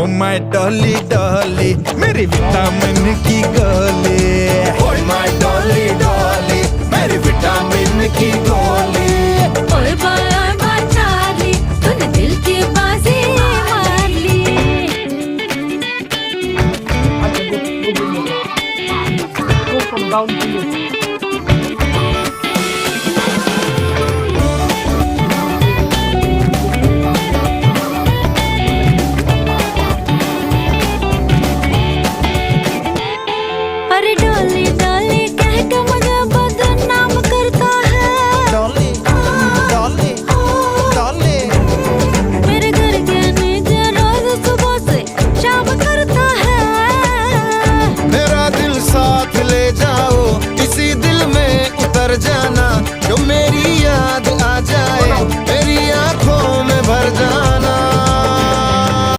My Dolly Dolly मेरी vitamin की गोली। ओए माय डॉली डॉली मेरी विटामिन की गोली। ओए बाय चार्ली तूने दिल की बाजी मार ली। Go from down to